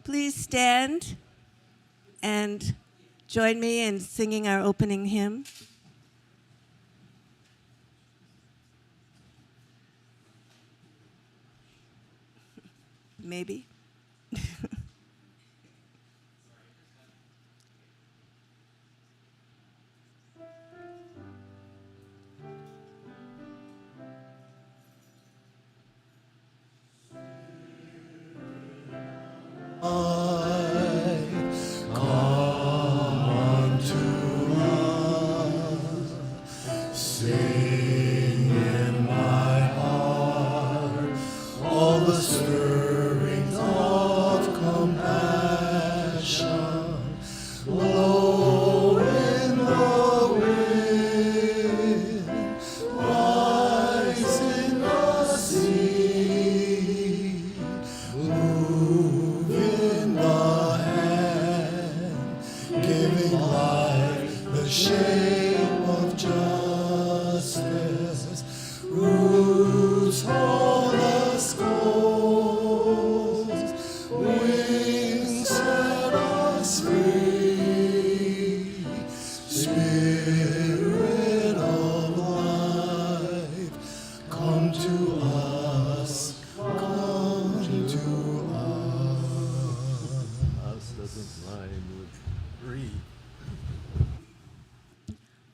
Please stand and join me in singing our opening hymn. Maybe.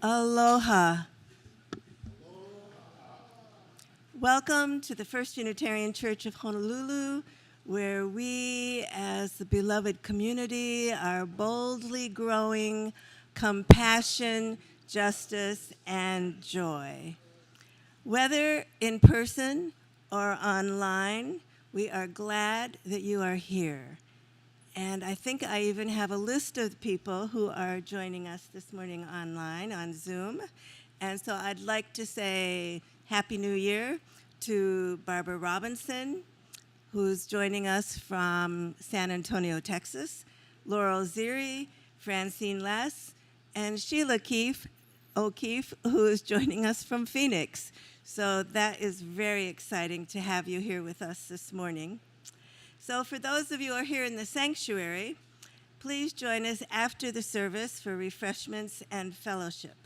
Aloha. Welcome to the First Unitarian Church of Honolulu, where we, as the beloved community, are boldly growing compassion, justice, and joy. Whether in person or online, we are glad that you are here. And I think I even have a list of people who are joining us this morning online on Zoom. And so I'd like to say Happy New Year to Barbara Robinson, who's joining us from San Antonio, Texas, Laurel Ziri, Francine Less, and Sheila O'Keefe, who is joining us from Phoenix. So that is very exciting to have you here with us this morning. So for those of you who are here in the sanctuary, please join us after the service for refreshments and fellowship.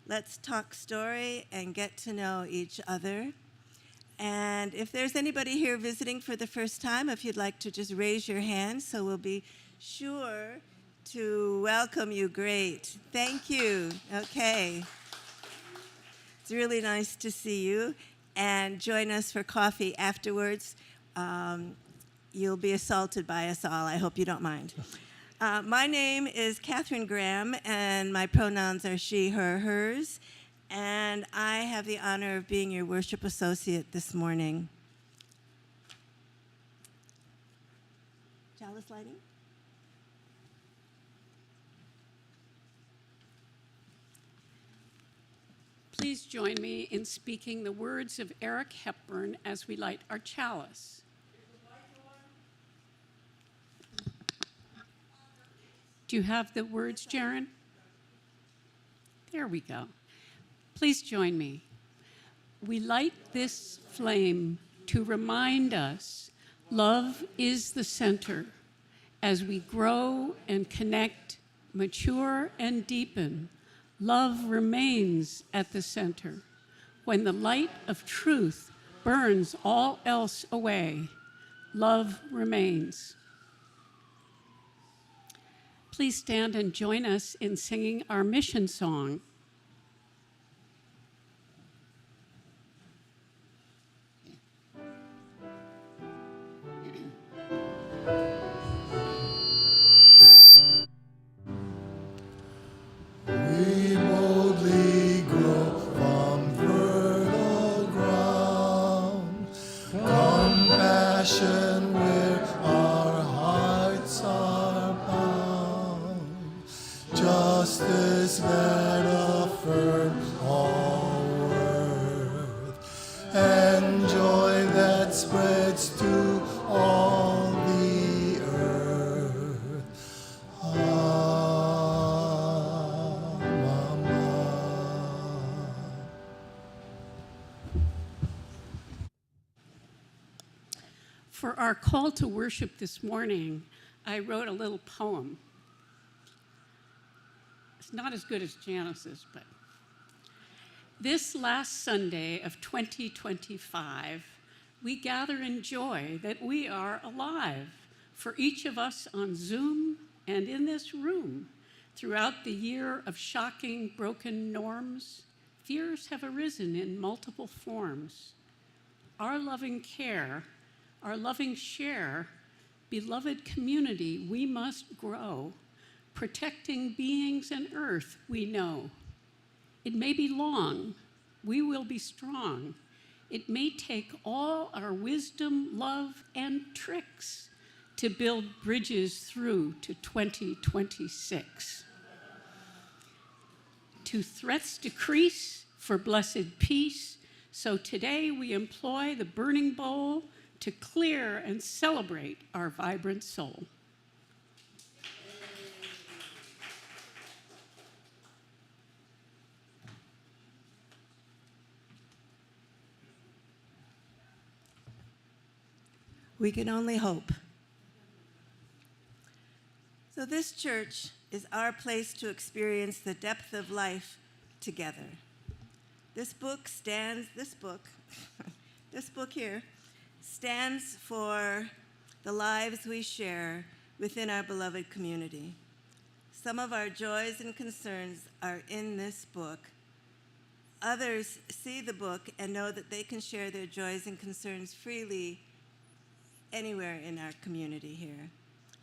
Let's talk story and get to know each other. And if there's anybody here visiting for the first time, if you'd like to just raise your hand, so we'll be sure to welcome you. Great. Thank you. Okay. It's really nice to see you. And join us for coffee afterwards. You'll be assaulted by us all. I hope you don't mind. My name is Catherine Graham, and my pronouns are she, her, hers. And I have the honor of being your worship associate this morning. Chalice lighting? Please join me in speaking the words of Eric Hepburn as we light our chalice. Do you have the words, Jaron? There we go. Please join me. We light this flame to remind us love is the center. As we grow and connect, mature and deepen, love remains at the center. When the light of truth burns all else away, love remains. Please stand and join us in singing our mission song. We boldly grow from fertile ground, compassion where our hearts are bound, justice that affirms all worth, and joy that spreads to all the earth. For our call to worship this morning, I wrote a little poem. It's not as good as Janice's, but this last Sunday of 2025, we gather in joy that we are alive. For each of us on Zoom and in this room, throughout the year of shocking, broken norms, fears have arisen in multiple forms. Our loving care, our loving share, beloved community, we must grow, protecting beings and earth we know. It may be long, we will be strong. It may take all our wisdom, love, and tricks to build bridges through to 2026. To threats decrease for blessed peace, so today we employ the burning bowl to clear and celebrate our vibrant soul. We can only hope. So this church is our place to experience the depth of life together. This book here stands for the lives we share within our beloved community. Some of our joys and concerns are in this book. Others see the book and know that they can share their joys and concerns freely anywhere in our community here.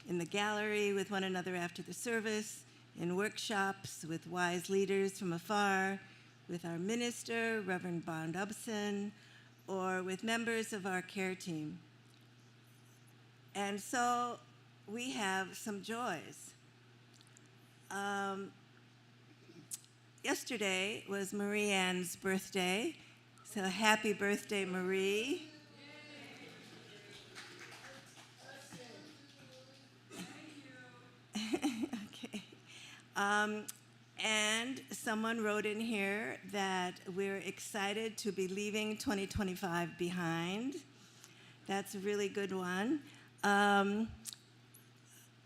In the gallery with one another after the service, in workshops with wise leaders from afar, with our minister, Reverend Bond Upson, or with members of our care team. And so we have some joys. Yesterday was Marie Ann's birthday, so happy birthday, Marie. Okay. And someone wrote in here that we're excited to be leaving 2025 behind. That's a really good one.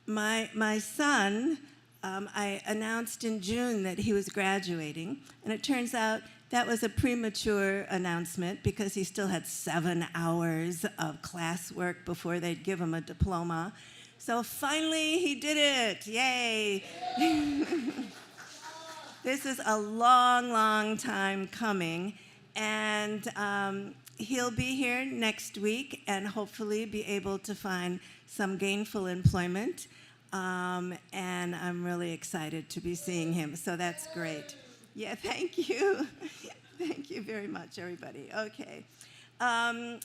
My son, I announced in June that he was graduating, and it turns out that was a premature announcement because he still had 7 hours of classwork before they'd give him a diploma. So finally, he did it. Yay. This is a long, long time coming, and he'll be here next week and hopefully be able to find some gainful employment, and I'm really excited to be seeing him, so that's great. Yeah, thank you. Thank you very much, everybody. Okay.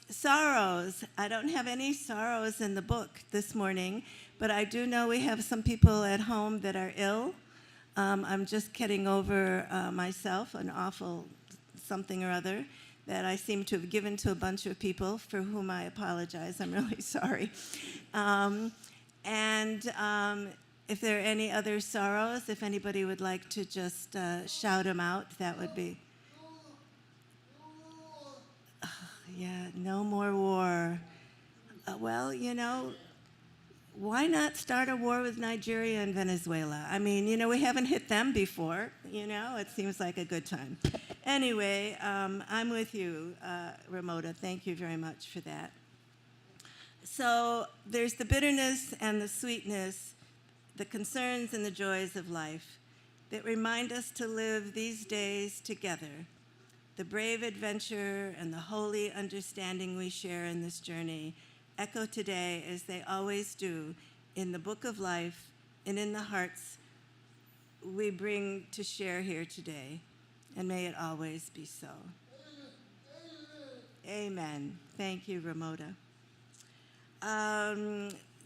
Sorrows. I don't have any sorrows in the book this morning, but I do know we have some people at home that are ill. I'm just getting over myself, an awful something or other that I seem to have given to a bunch of people, for whom I apologize. I'm really sorry. If there are any other sorrows, if anybody would like to just shout them out, that would be... Yeah, no more war. Well, you know, why not start a war with Nigeria and Venezuela? I mean, you know, we haven't hit them before, you know? It seems like a good time. Anyway, I'm with you, Ramona. Thank you very much for that. So there's the bitterness and the sweetness, the concerns and the joys of life that remind us to live these days together. The brave adventure and the holy understanding we share in this journey echo today, as they always do, in the book of life and in the hearts we bring to share here today. And may it always be so. Amen. Thank you, Ramona.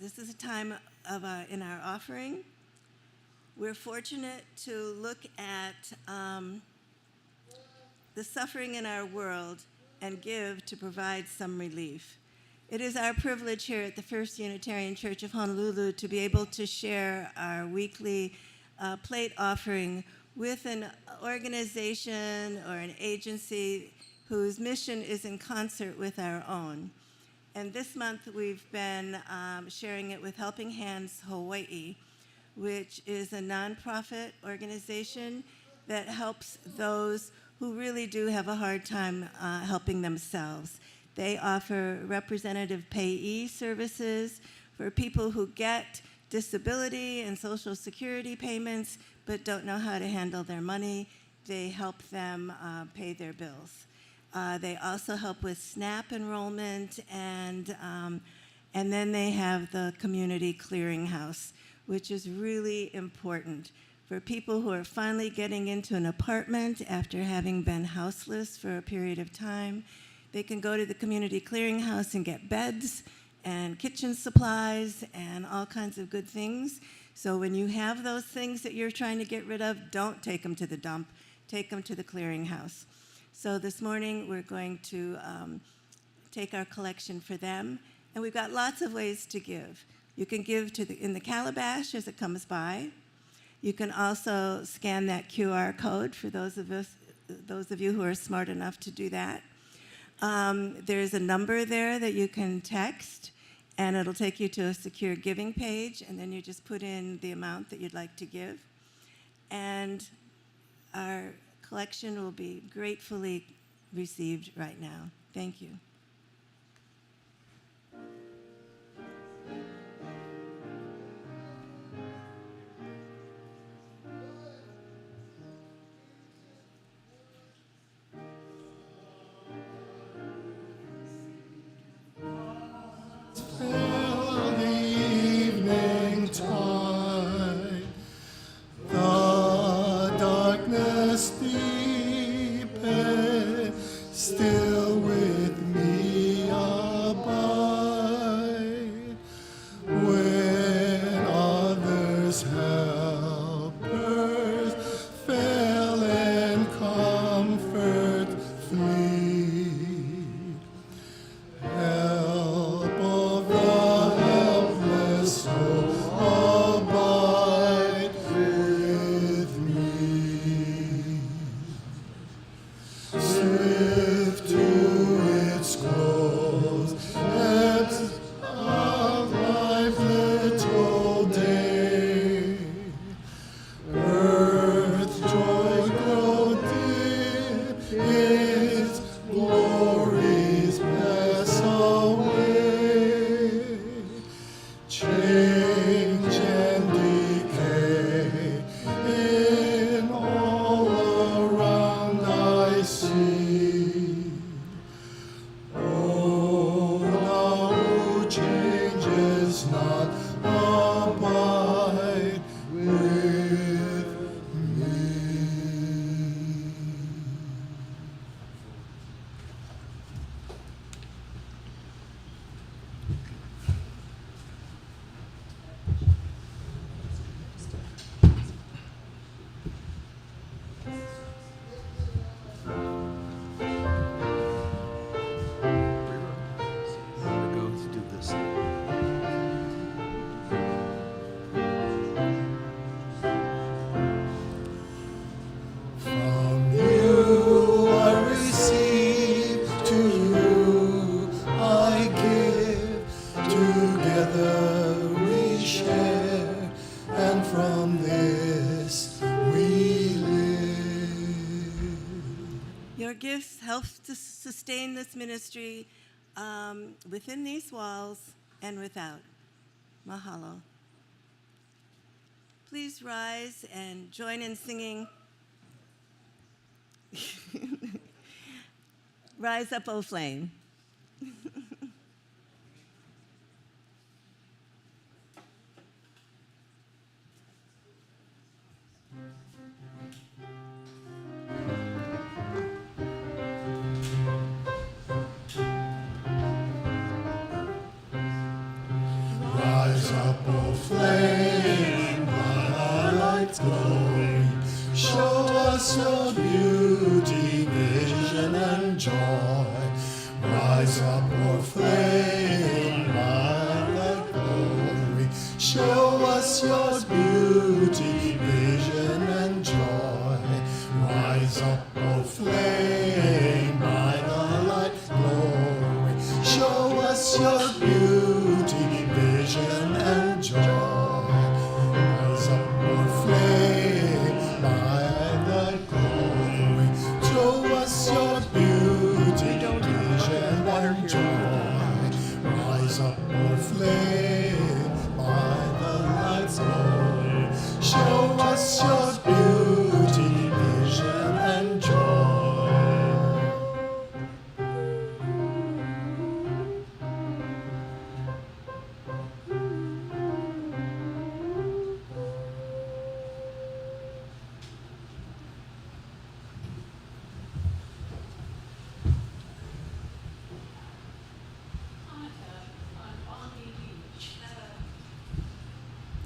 This is a time of in our offering. We're fortunate to look at the suffering in our world and give to provide some relief. It is our privilege here at the First Unitarian Church of Honolulu to be able to share our weekly plate offering with an organization or an agency whose mission is in concert with our own. And this month we've been sharing it with Helping Hands Hawaii, which is a nonprofit organization that helps those who really do have a hard time helping themselves. They offer representative payee services for people who get disability and Social Security payments but don't know how to handle their money. They help them pay their bills. They also help with SNAP enrollment, and then they have the Community Clearinghouse, which is really important for people who are finally getting into an apartment after having been houseless for a period of time. They can go to the Community Clearinghouse and get beds and kitchen supplies and all kinds of good things. So when you have those things that you're trying to get rid of, don't take them to the dump. Take them to the Clearinghouse. So this morning we're going to take our collection for them, and we've got lots of ways to give. You can give in the calabash as it comes by. You can also scan that QR code for those of you who are smart enough to do that. There's a number there that you can text, and it'll take you to a secure giving page, and then you just put in the amount that you'd like to give. And our collection will be gratefully received right now. Thank you. Till the evening tide, the darkness deepened, still with me abide. When others helpers fail and comfort flee, help of the helpless soul abide with me. Swift to its close, ebbs of life little day. Earth joy grow dim, its glories pass away. Change and decay in all around I see. Oh, thou who changes not, abide with me. Let's do this. From you I receive, to you I give. Together we share, and from this we live. Your gifts help to sustain this ministry within these walls and without. Mahalo. Please rise and join in singing Rise Up, O Flame. Rise up, O flame, by our lights glowing. Show us your beauty, vision, and joy. Rise up, O flame, by our light glowing. Show us your beauty, vision, and joy. Rise up, O flame, by the light glowing. Show us your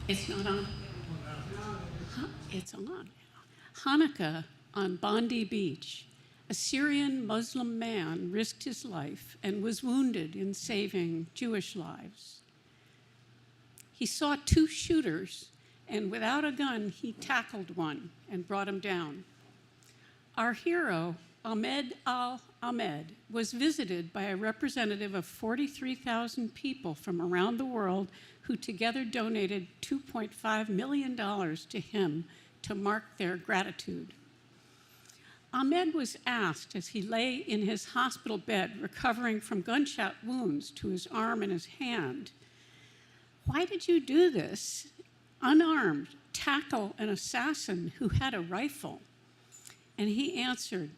It's not on. It's on. Hanukkah on Bondi Beach. A Syrian Muslim man risked his life and was wounded in saving Jewish lives. He saw two shooters, and without a gun, he tackled one and brought him down. Our hero, Ahmed al-Ahmed, was visited by a representative of 43,000 people from around the world who together donated $2.5 million to him to mark their gratitude. Ahmed was asked as he lay in his hospital bed recovering from gunshot wounds to his arm and his hand, "Why did you do this, unarmed, tackle an assassin who had a rifle?" And he answered,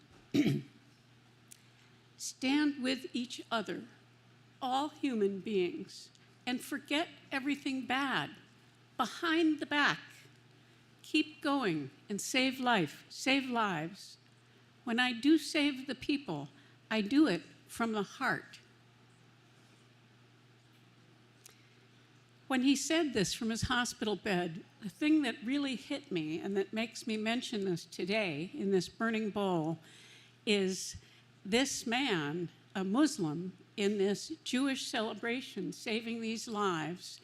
"Stand with each other, all human beings, and forget everything bad, behind the back. Keep going and save lives. When I do save the people, I do it from the heart." When he said this from his hospital bed, the thing that really hit me and that makes me mention this today in this burning bowl is this man, a Muslim, in this Jewish celebration, saving these lives.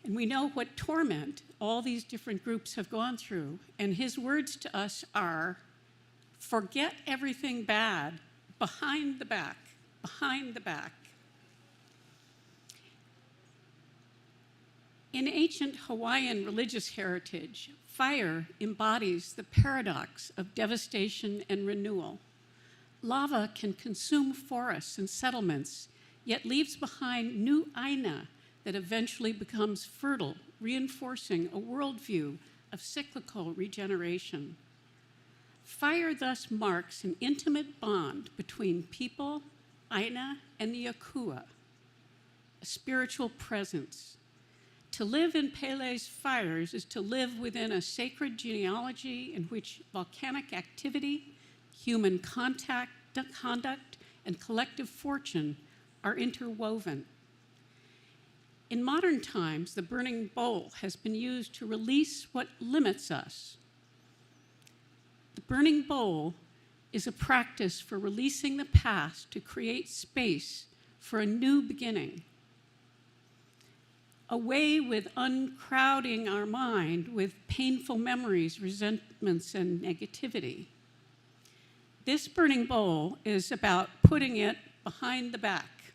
And we know what torment all these different groups have gone through. And his words to us are, forget everything bad, behind the back, behind the back. In ancient Hawaiian religious heritage, fire embodies the paradox of devastation and renewal. Lava can consume forests and settlements, yet leaves behind new aina that eventually becomes fertile, reinforcing a worldview of cyclical regeneration. Fire thus marks an intimate bond between people, aina, and the akua, a spiritual presence. To live in Pele's fires is to live within a sacred genealogy in which volcanic activity, human conduct, and collective fortune are interwoven. In modern times, the burning bowl has been used to release what limits us. The burning bowl is a practice for releasing the past to create space for a new beginning. Away with uncrowding our mind with painful memories, resentments, and negativity. This burning bowl is about putting it behind the back.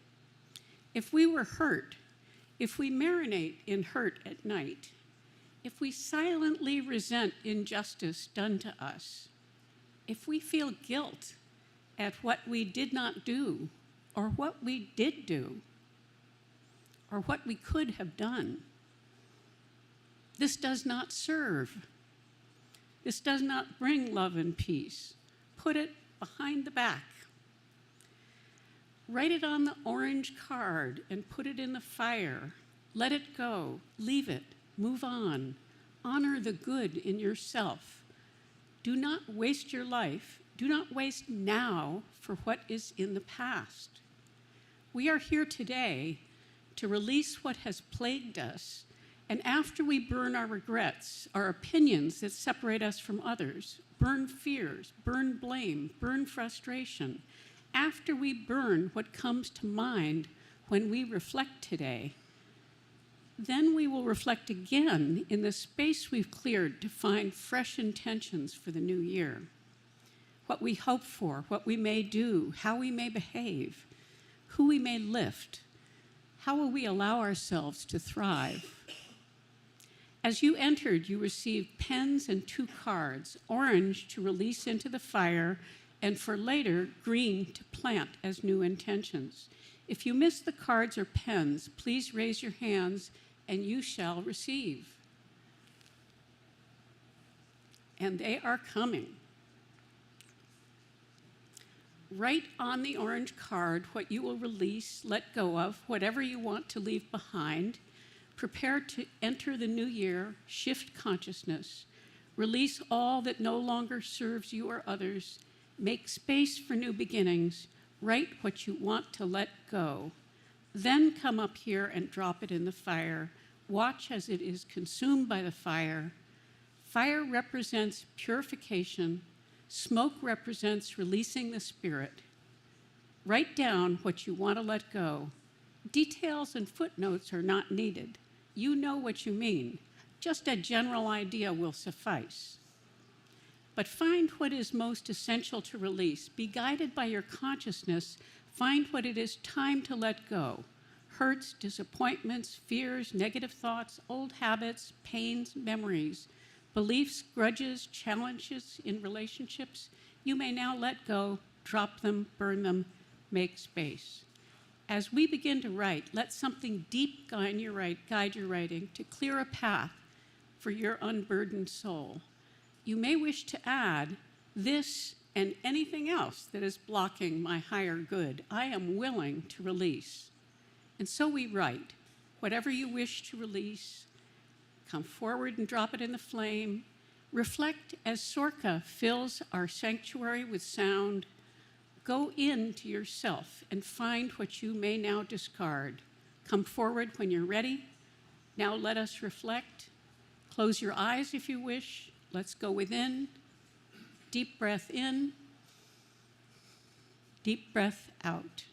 If we were hurt, if we marinate in hurt at night, if we silently resent injustice done to us, if we feel guilt at what we did not do or what we did do, or what we could have done, this does not serve. This does not bring love and peace. Put it behind the back. Write it on the orange card and put it in the fire. Let it go. Leave it. Move on. Honor the good in yourself. Do not waste your life. Do not waste now for what is in the past. We are here today to release what has plagued us, and after we burn our regrets, our opinions that separate us from others, burn fears, burn blame, burn frustration, after we burn what comes to mind when we reflect today, then we will reflect again in the space we've cleared to find fresh intentions for the new year. What we hope for, what we may do, how we may behave, who we may lift. How will we allow ourselves to thrive? As you entered, you received pens and 2 cards, orange to release into the fire, and for later, green to plant as new intentions. If you miss the cards or pens, please raise your hands and you shall receive. And they are coming. Write on the orange card what you will release, let go of, whatever you want to leave behind. Prepare to enter the new year, shift consciousness, release all that no longer serves you or others, make space for new beginnings, write what you want to let go. Then come up here and drop it in the fire. Watch as it is consumed by the fire. Fire represents purification. Smoke represents releasing the spirit. Write down what you want to let go. Details and footnotes are not needed. You know what you mean. Just a general idea will suffice. But find what is most essential to release. Be guided by your consciousness. Find what it is time to let go. Hurts, disappointments, fears, negative thoughts, old habits, pains, memories, beliefs, grudges, challenges in relationships. You may now let go, drop them, burn them, make space. As we begin to write, let something deep guide your writing to clear a path for your unburdened soul. You may wish to add this and anything else that is blocking my higher good. I am willing to release. And so we write, whatever you wish to release, come forward and drop it in the flame. Reflect as Sorka fills our sanctuary with sound. Go into yourself and find what you may now discard. Come forward when you're ready. Now let us reflect. Close your eyes if you wish. Let's go within. Deep breath in. Deep breath out.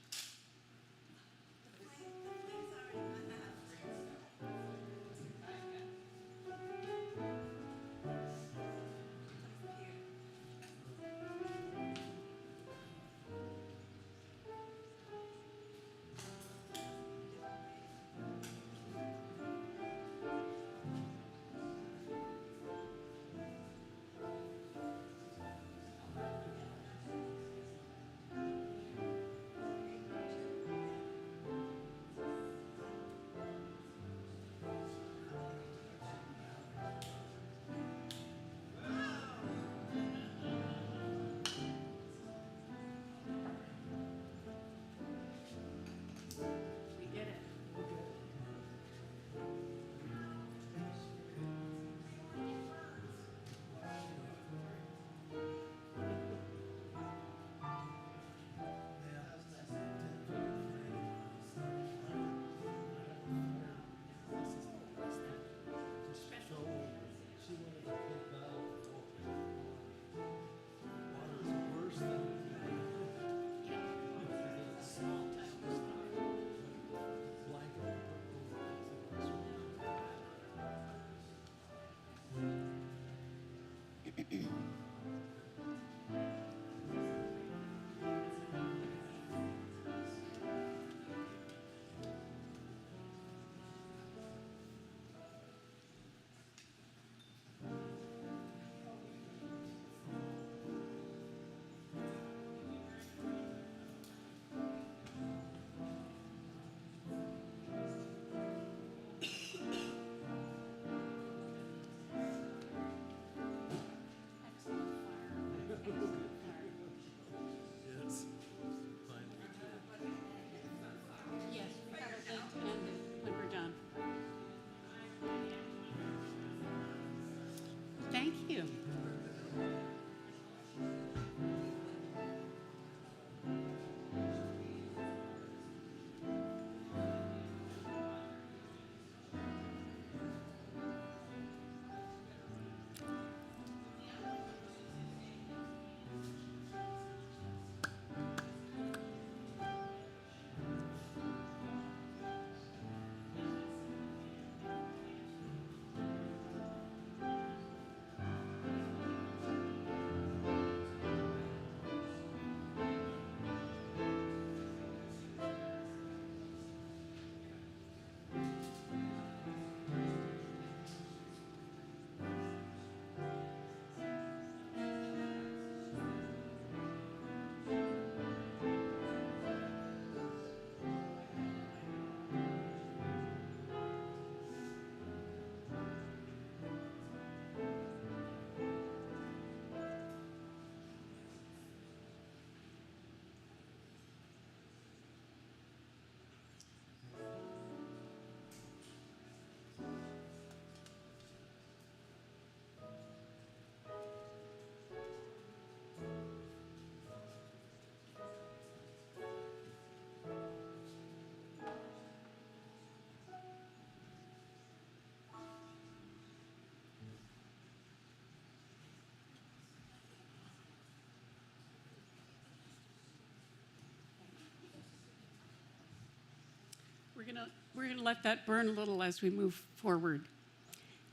we're gonna let that burn a little as we move forward.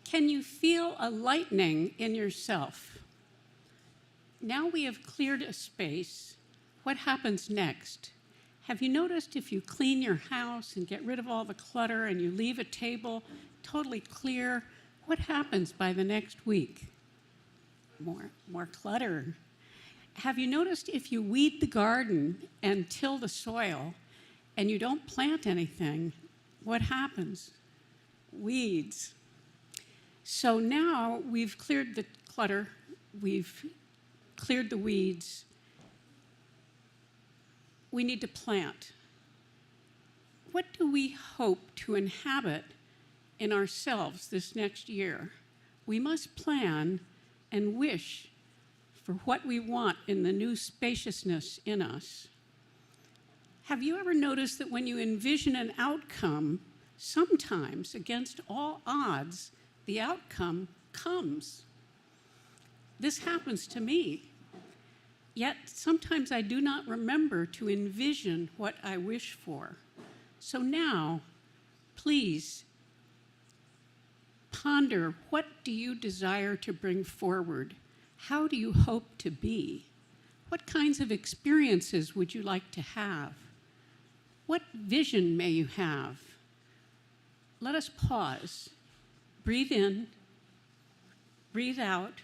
Can you feel a lightening in yourself? Now we have cleared a space. What happens next? Have you noticed if you clean your house and get rid of all the clutter and you leave a table totally clear, what happens by the next week? More clutter. Have you noticed if you weed the garden and till the soil and you don't plant anything, what happens? Weeds. So now we've cleared the clutter, we've cleared the weeds. We need to plant. What do we hope to inhabit in ourselves this next year? We must plan and wish for what we want in the new spaciousness in us. Have you ever noticed that when you envision an outcome, sometimes, against all odds, the outcome comes? This happens to me. Yet sometimes I do not remember to envision what I wish for. So now, please ponder, what do you desire to bring forward? How do you hope to be? What kinds of experiences would you like to have? What vision may you have? Let us pause. Breathe in, breathe out,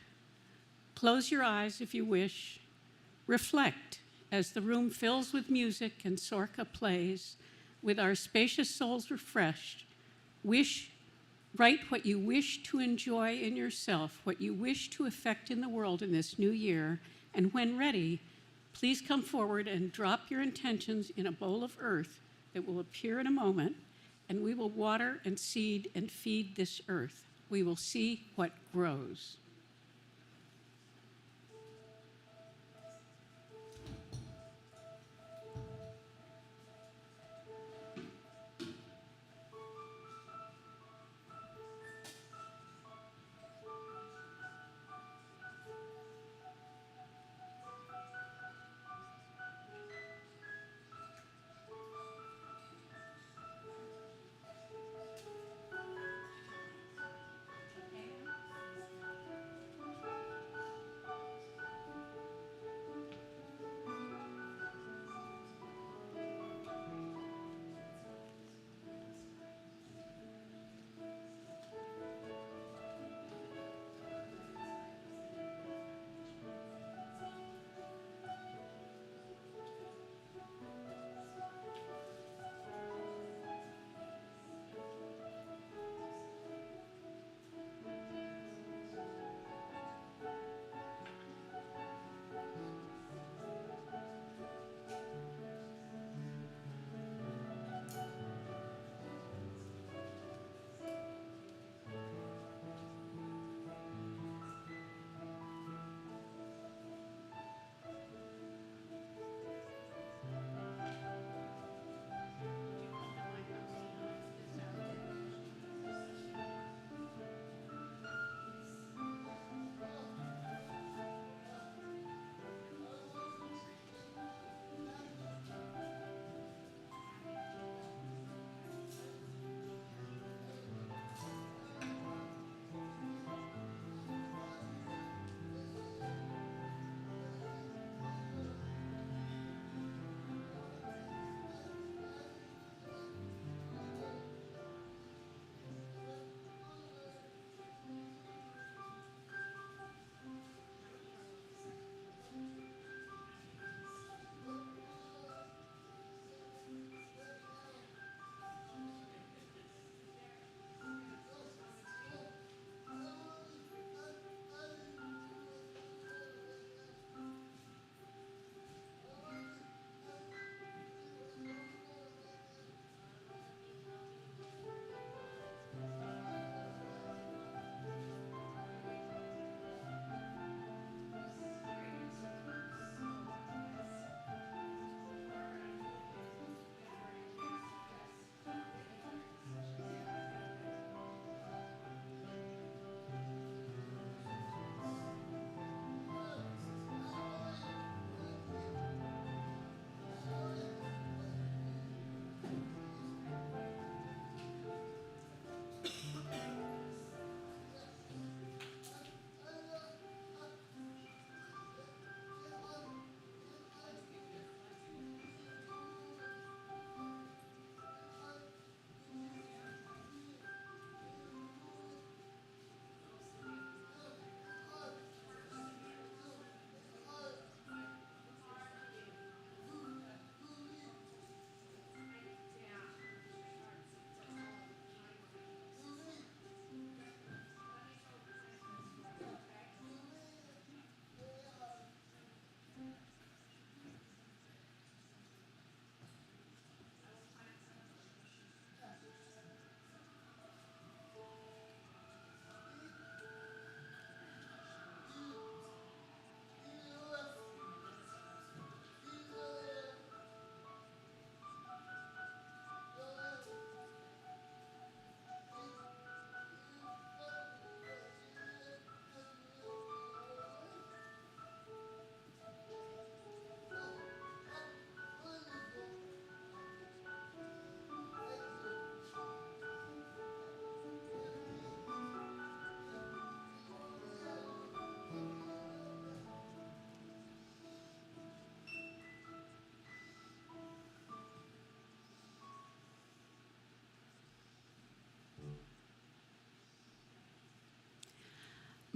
close your eyes if you wish. Reflect as the room fills with music and Sorka plays, with our spacious souls refreshed. Write what you wish to enjoy in yourself, what you wish to effect in the world in this new year, and when ready, please come forward and drop your intentions in a bowl of earth that will appear in a moment, and we will water and seed and feed this earth. We will see what grows.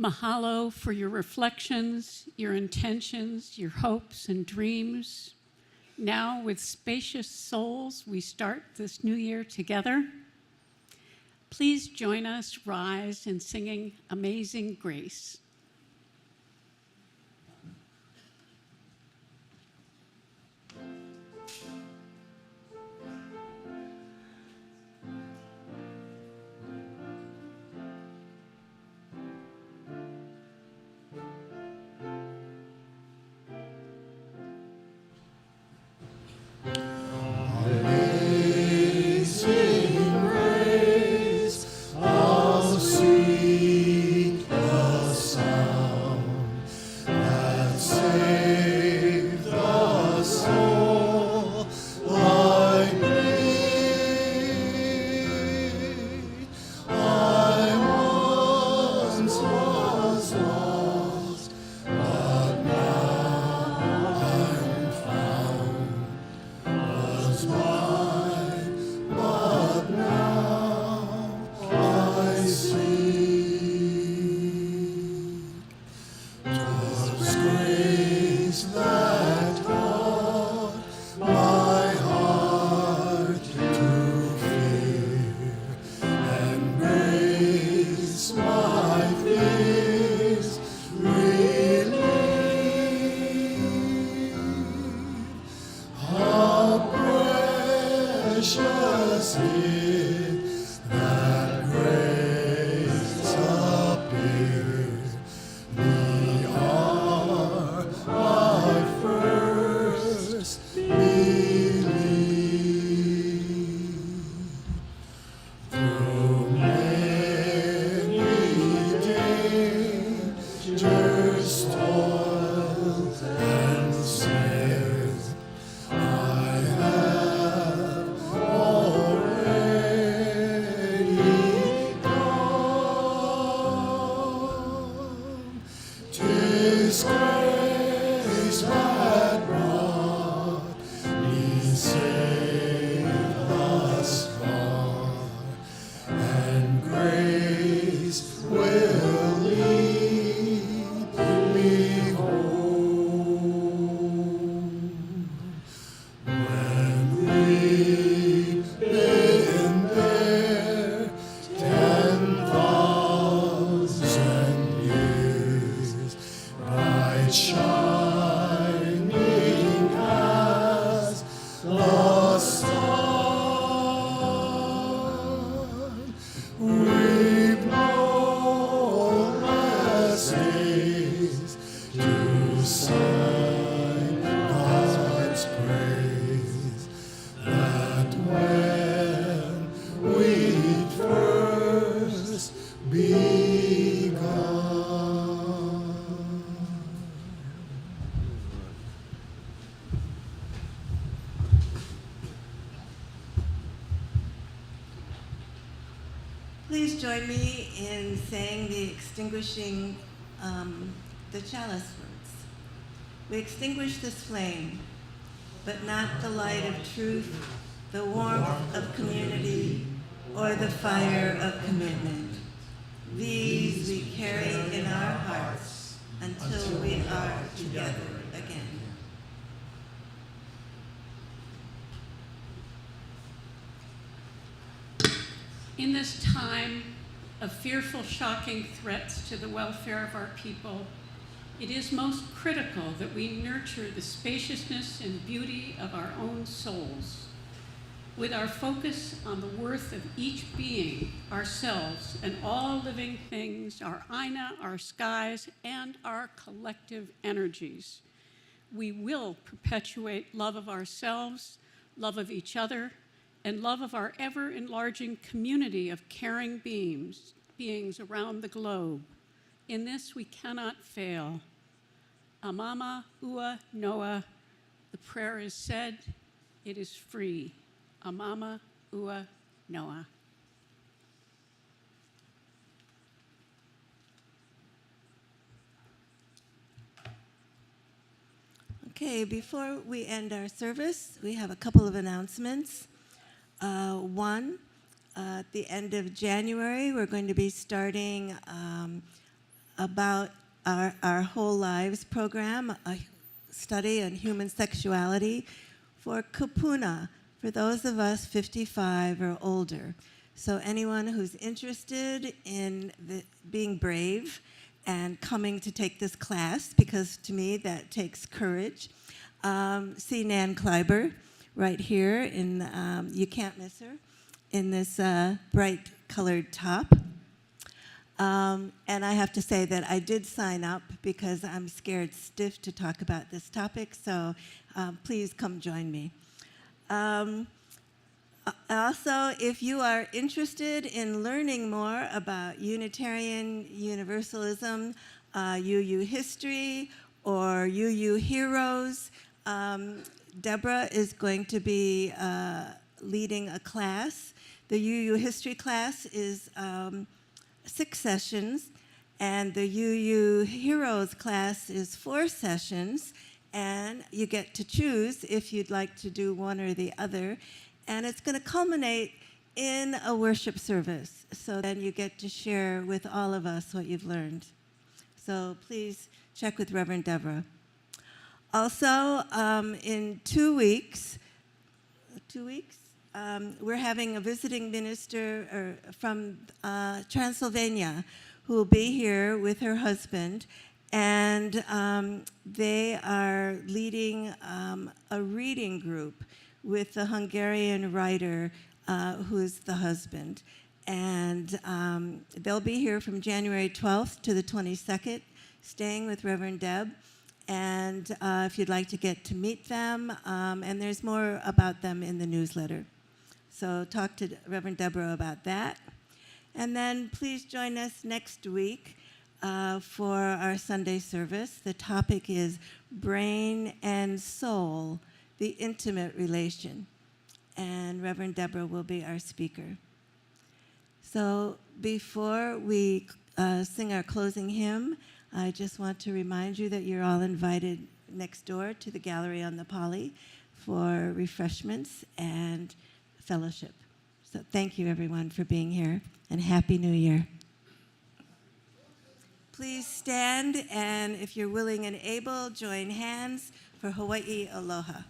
Mahalo for your reflections, your intentions, your hopes and dreams. Now, with spacious souls, we start this new year together. Please join us rise in singing Amazing Grace. Amazing grace, how sweet the sound that saved a soul like me. I once was lost, but now I'm found. Was blind, but now I see. 'Twas grace that taught my heart to fear, and grace my fears relieved. How precious is that grace appeared. We are my first belief. Through many dangers, toils, and snares, I have already gone. 'Tis grace that brought me safe thus far, and grace will lead me home. When we've been there 10,000 years, bright shining as the sun, we've no less days to sing God's praise, that when we first begun. Please join me in saying the extinguishing, the chalice words. We extinguish this flame, but not the light of truth, the warmth of community, or the fire of commitment. These we carry in our hearts until we are together again. In this time of fearful, shocking threats to the welfare of our people, it is most critical that we nurture the spaciousness and beauty of our own souls, with our focus on the worth of each being, ourselves, and all living things, our Aina, our skies, and our collective energies. We will perpetuate love of ourselves, love of each other, and love of our ever-enlarging community of caring beings around the globe. In this, we cannot fail. Amama ua noa, the prayer is said, it is free. Amama ua noa. Okay, before we end our service, we have a couple of announcements. One, at the end of January, we're going to be starting about our Whole Lives program, a study on human sexuality for Kupuna, for those of us 55 or older. So anyone who's interested in being brave and coming to take this class, because to me that takes courage, see Nan Kleiber right here, you can't miss her, in this bright colored top. And I have to say that I did sign up because I'm scared stiff to talk about this topic, so please come join me. Also, if you are interested in learning more about Unitarian Universalism, UU history, or UU heroes, Deborah is going to be leading a class. The UU history class is 6 sessions, and the UU heroes class is 4 sessions, and you get to choose if you'd like to do one or the other. And it's going to culminate in a worship service. So then you get to share with all of us what you've learned. So please check with Reverend Deborah. Also, in 2 weeks, we're having a visiting minister from Transylvania who will be here with her husband. And they are leading a reading group with the Hungarian writer who's the husband. And they'll be here from January 12th to the 22nd, staying with Reverend Deb. And if you'd like to get to meet them, and there's more about them in the newsletter. So talk to Reverend Deborah about that. And then please join us next week for our Sunday service. The topic is brain and soul, the intimate relation. And Reverend Deborah will be our speaker. So before we sing our closing hymn, I just want to remind you that you're all invited next door to the gallery on the Poly for refreshments and fellowship. So thank you, everyone, for being here, and Happy New Year. Please stand, and if you're willing and able, join hands for Hawaii Aloha.